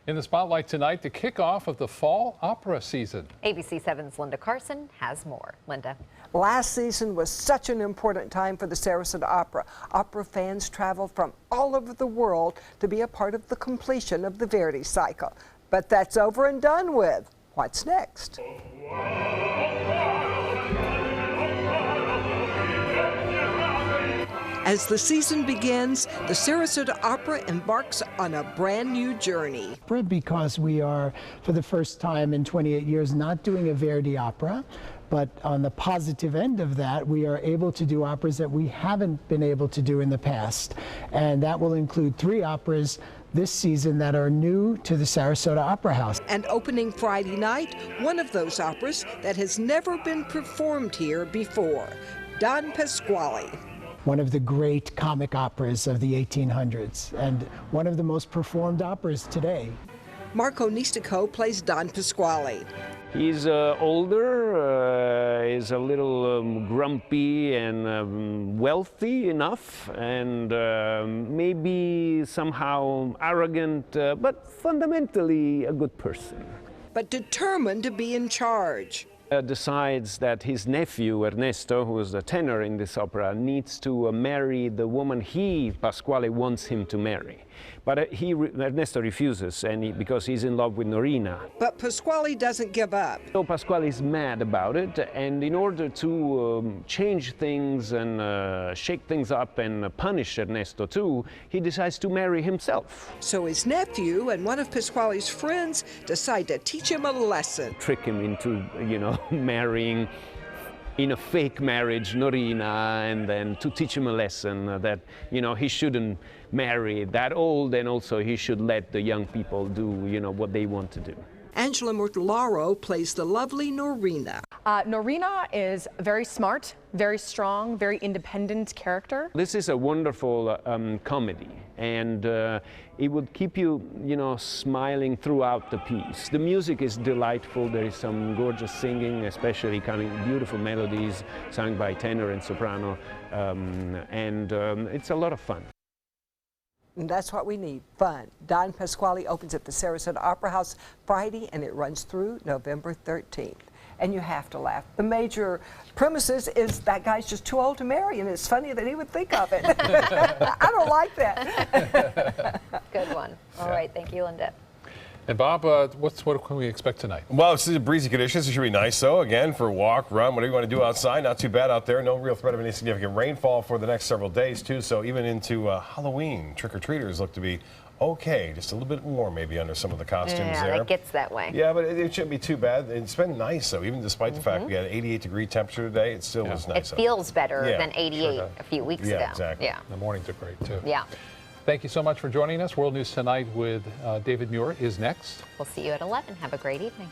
In the spotlight tonight, the kickoff of the fall opera season. ABC 7's Linda Carson has more. Linda. Last season was such an important time for the Sarasota Opera. Opera fans traveled from all over the world to be a part of the completion of the Verdi cycle. But that's over and done with. What's next? As the season begins, the Sarasota Opera embarks on a brand new journey. Because we are, for the first time in 28 years, not doing a Verdi opera, but on the positive end of that, we are able to do operas that we haven't been able to do in the past. And that will include 3 operas this season that are new to the Sarasota Opera House. And opening Friday night, one of those operas that has never been performed here before, Don Pasquale. One of the great comic operas of the 1800s and one of the most performed operas today. Marco Nistico plays Don Pasquale. He's older, is a little grumpy and wealthy enough, and maybe somehow arrogant, but fundamentally a good person. But determined to be in charge. Decides that his nephew, Ernesto, who is the tenor in this opera, needs to marry the woman Pasquale, wants him to marry. But Ernesto refuses, and because he's in love with Norina. But Pasquale doesn't give up. So Pasquale is mad about it, and in order to change things and shake things up and punish Ernesto too, he decides to marry himself. So his nephew and one of Pasquale's friends decide to teach him a lesson. Trick him into, marrying in a fake marriage Norina, and then to teach him a lesson that, he shouldn't marry that old, and also he should let the young people do, what they want to do. Angela Mortellaro plays the lovely Norina. Norina is very smart, very strong, very independent character. This is a wonderful comedy, and it would keep you, smiling throughout the piece. The music is delightful. There is some gorgeous singing, especially beautiful melodies sung by tenor and soprano, and it's a lot of fun. And that's what we need, fun. Don Pasquale opens at the Sarasota Opera House Friday, and it runs through November 13th. And you have to laugh. The major premises is that guy's just too old to marry, and it's funny that he would think of it. I don't like that. Good one. All right, thank you, Linda. And Bob, what can we expect tonight? Well, it's breezy conditions. It should be nice, though. Again, for a walk, run, whatever you want to do outside. Not too bad out there. No real threat of any significant rainfall for the next several days, too. So even into Halloween, trick-or-treaters look to be okay. Just a little bit warm, maybe, under some of the costumes there. Yeah, it gets that way. Yeah, but it shouldn't be too bad. It's been nice, though. Even despite the fact we had an 88-degree temperature today, it still was nice. It feels better than 88 sure a few weeks ago. Yeah, exactly. Yeah. The mornings are great, too. Yeah. Thank you so much for joining us. World News Tonight with David Muir is next. We'll see you at 11. Have a great evening.